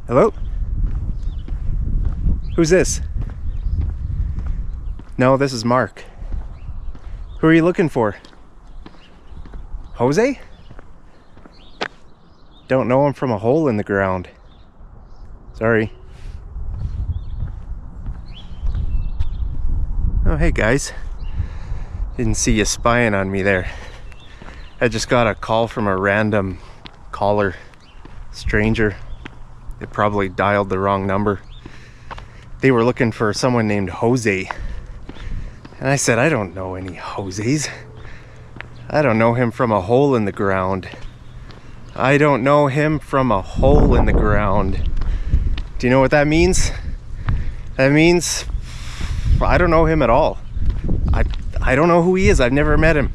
Hello? Who's this? No, this is Mark. Who are you looking for? Jose? Don't know him from a hole in the ground. Sorry. Oh, hey guys. Didn't see you spying on me there. I just got a call from a random caller, stranger. They probably dialed the wrong number. They were looking for someone named Jose. And I said, I don't know any Joses. I don't know him from a hole in the ground. I don't know him from a hole in the ground. Do you know what that means? That means I don't know him at all. I don't know who he is. I've never met him.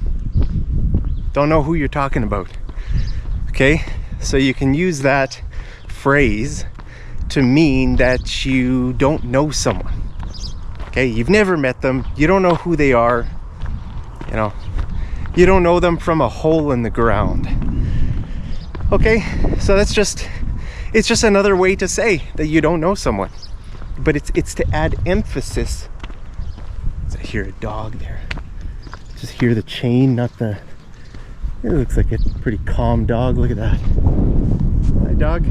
Don't know who you're talking about. Okay? So you can use that phrase to mean that you don't know someone. Okay? You've never met them. You don't know who they are. You know, you don't know them from a hole in the ground. Okay? So it's just another way to say that you don't know someone. But it's to add emphasis. I hear a dog there. Just hear the chain, not the... It looks like a pretty calm dog. Look at that. Hi, dog.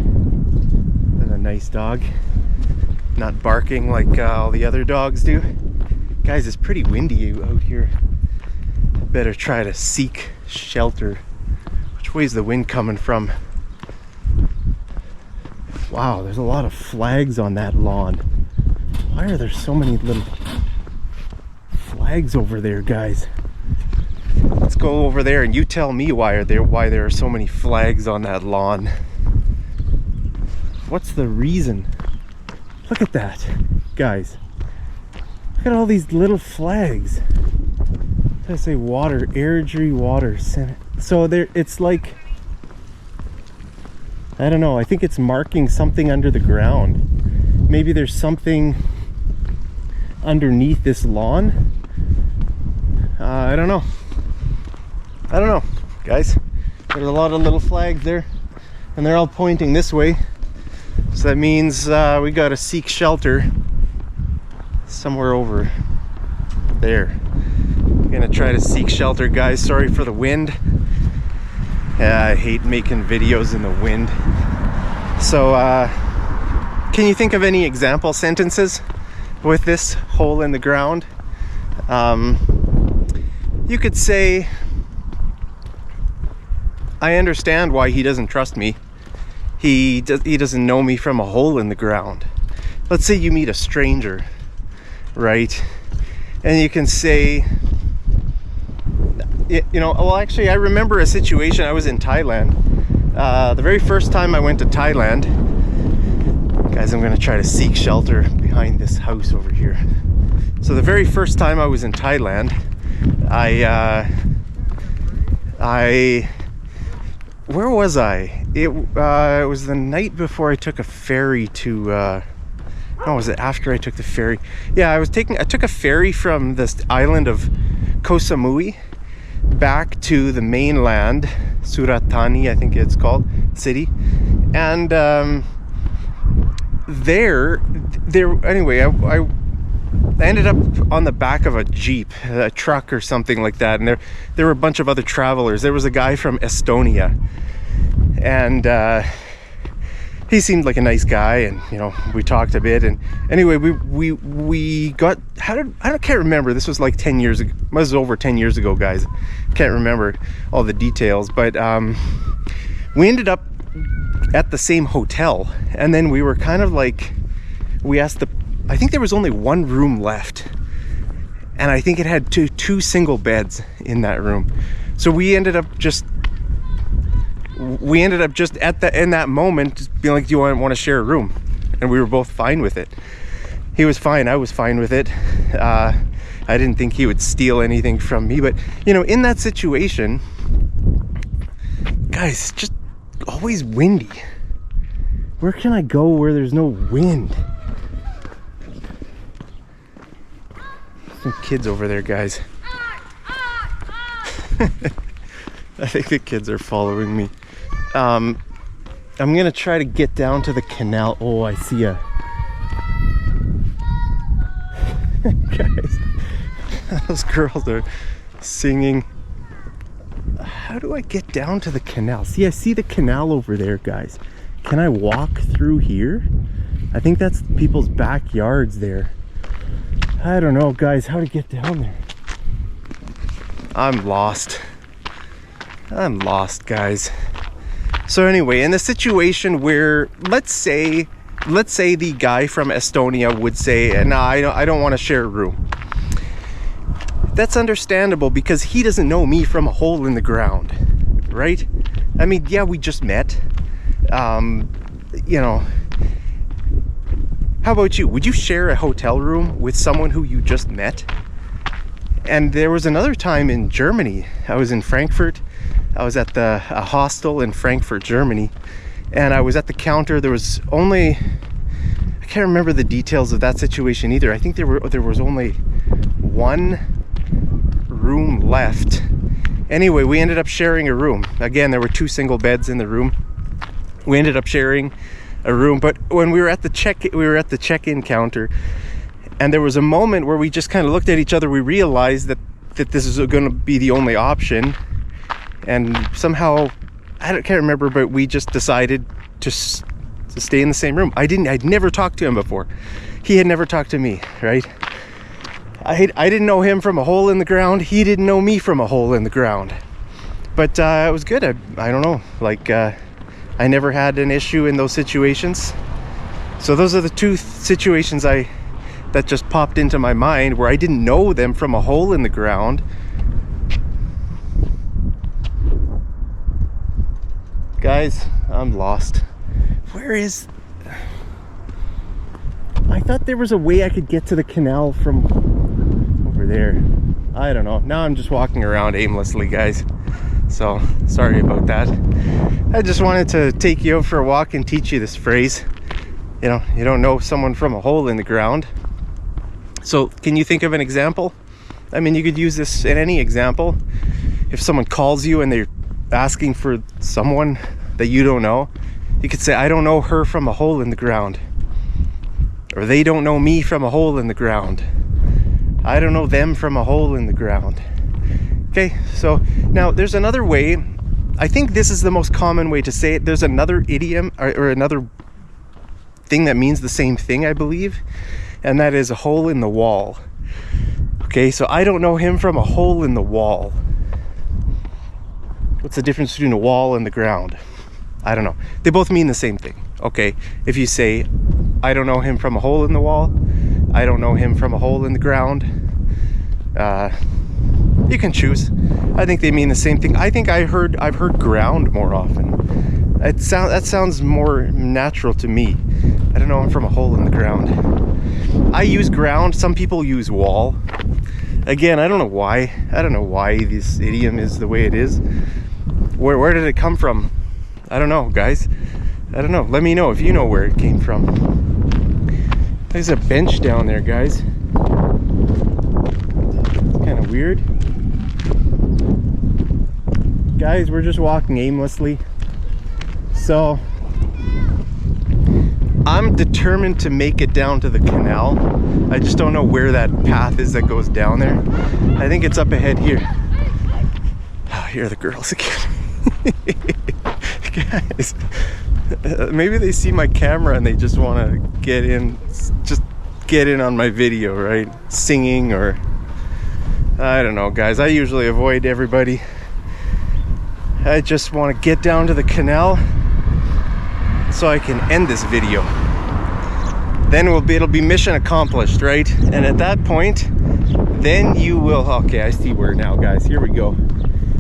That's a nice dog. Not barking like all the other dogs do. Guys, it's pretty windy out here. Better try to seek shelter. Which way's the wind coming from? Wow, there's a lot of flags on that lawn. Why are there so many little flags over there, guys? Let's go over there and you tell me why there are so many flags on that lawn. What's the reason? Look at that, guys. Look at all these little flags. I say water, Airdrie Water Center. So there, it's like, I don't know. I think it's marking something under the ground. Maybe there's something underneath this lawn. I don't know. I don't know, guys. There's a lot of little flags there, and they're all pointing this way. So that means we gotta seek shelter somewhere over there. I'm gonna try to seek shelter, guys. Sorry for the wind. I hate making videos in the wind. So, can you think of any example sentences with this hole in the ground? You could say, I understand why he doesn't trust me. He doesn't know me from a hole in the ground. Let's say you meet a stranger, right? And you can say, you know, well, actually, I remember a situation. I was in Thailand. The very first time I went to Thailand, guys, I'm going to try to seek shelter behind this house over here. So the very first time I was in Thailand, where was I? It was the night before I took a ferry to, no, was it after I took the ferry? Yeah, I took a ferry from this island of Koh Samui back to the mainland, Suratani, I think it's called, city. And anyway, I ended up on the back of a Jeep, a truck or something like that, and there were a bunch of other travelers. There was a guy from Estonia, and he seemed like a nice guy, and you know, we talked a bit, and anyway, we got, I can't remember, this was like 10 years ago, it was over 10 years ago, guys. Can't remember all the details, but we ended up at the same hotel, and then we were kind of like, we asked I think there was only one room left, and I think it had two single beds in that room. So we ended up just in that moment just being like, do you want to share a room? And we were both fine with it. He was fine, I was fine with it. I didn't think he would steal anything from me, but you know, in that situation, guys, just always windy. Where can I go where there's no wind? Some kids over there, guys. I think the kids are following me. I'm gonna try to get down to the canal. Oh, I see a guys, those girls are singing. How do I get down to the canal? See, I see the canal over there, guys. Can I walk through here? I think that's people's backyards there. I don't know, guys, how to get down there. I'm lost. I'm lost, guys. So anyway, in a situation where, let's say the guy from Estonia would say, "No, I don't want to share a room." That's understandable because he doesn't know me from a hole in the ground, right? I mean, yeah, we just met. You know, how about you? Would you share a hotel room with someone who you just met? And there was another time in Germany. I was in Frankfurt. I was at a hostel in Frankfurt, Germany, and I was at the counter. There was only, I can't remember the details of that situation either. I think there was only one room left. Anyway, we ended up sharing a room. Again, there were 2 single beds in the room. We ended up sharing a room, but when we were at the check-in counter, and there was a moment where we just kind of looked at each other. We realized that this is going to be the only option, and somehow can't remember, but we just decided to stay in the same room. I'd never talked to him before. He had never talked to me, right? I didn't know him from a hole in the ground. He didn't know me from a hole in the ground. But it was good. I don't know, like I never had an issue in those situations. So those are the 2 situations that just popped into my mind where I didn't know them from a hole in the ground. Guys, I'm lost. Where is... I thought there was a way I could get to the canal from over there. I don't know. Now I'm just walking around aimlessly, guys. So, sorry about that. I just wanted to take you out for a walk and teach you this phrase. You know, you don't know someone from a hole in the ground. So, can you think of an example? I mean, you could use this in any example. If someone calls you and they're asking for someone that you don't know, you could say, "I don't know her from a hole in the ground." Or, "They don't know me from a hole in the ground." "I don't know them from a hole in the ground." Okay, so now there's another way. I think this is the most common way to say it. There's another idiom or another thing that means the same thing, I believe, and that is a hole in the wall. Okay, so I don't know him from a hole in the wall. What's the difference between a wall and the ground? I don't know. They both mean the same thing. Okay, if you say, "I don't know him from a hole in the wall," "I don't know him from a hole in the ground," you can choose. I think they mean the same thing. I think I've heard ground more often. That sounds more natural to me. I don't know him from a hole in the ground. I use ground. Some people use wall. Again, I don't know why. I don't know why this idiom is the way it is. Where did it come from? I don't know, guys. I don't know. Let me know if you know where it came from. There's a bench down there, guys. It's kind of weird. Guys, we're just walking aimlessly. So I'm determined to make it down to the canal. I just don't know where that path is that goes down there. I think it's up ahead here. Oh, here are the girls again. Guys, maybe they see my camera and they just want to get in on my video, right? Singing, or I don't know, guys. I usually avoid everybody. I just want to get down to the canal so I can end this video. Then it'll be mission accomplished, right? And at that point, then you will, okay, I see where now, guys. Here we go.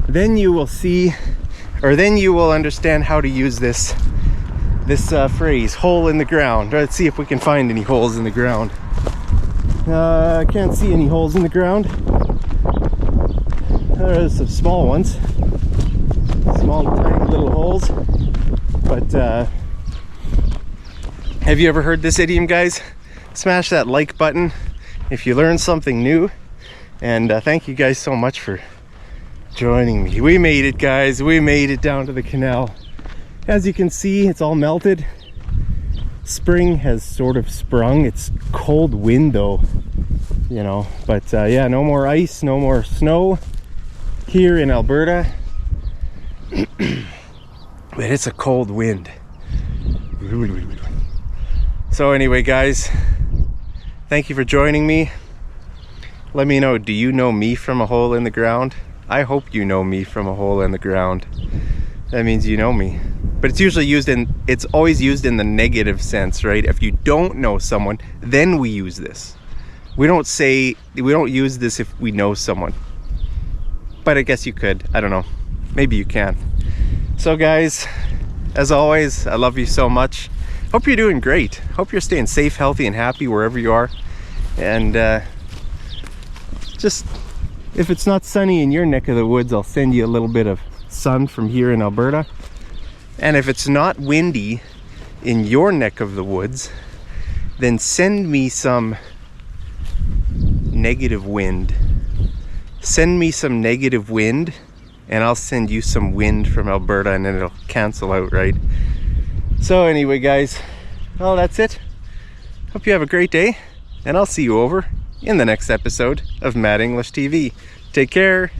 Then you will see, or then you will understand how to use this phrase, hole in the ground. Let's see if we can find any holes in the ground. I can't see any holes in the ground. There's some small ones. Small, tiny little holes. But have you ever heard this idiom, guys? Smash that like button if you learned something new. And thank you guys so much for joining me. We made it, guys. We made it down to the canal. As you can see, it's all melted. Spring has sort of sprung. It's cold wind though, you know, but yeah, no more ice, no more snow here in Alberta. But it's a cold wind. So anyway, guys, thank you for joining me. Let me know, do you know me from a hole in the ground? I hope you know me from a hole in the ground. That means you know me. But it's usually used in, it's always used in the negative sense, right? If you don't know someone, then we use this. We don't use this if we know someone. But I guess you could, I don't know. Maybe you can. So guys, as always, I love you so much. Hope you're doing great. Hope you're staying safe, healthy, and happy wherever you are. And just, if it's not sunny in your neck of the woods, I'll send you a little bit of sun from here in Alberta. And if it's not windy in your neck of the woods, then send me some negative wind. Send me some negative wind, and I'll send you some wind from Alberta, and then it'll cancel out, right? So anyway, guys, well, that's it. Hope you have a great day, and I'll see you over in the next episode of Mad English TV. Take care.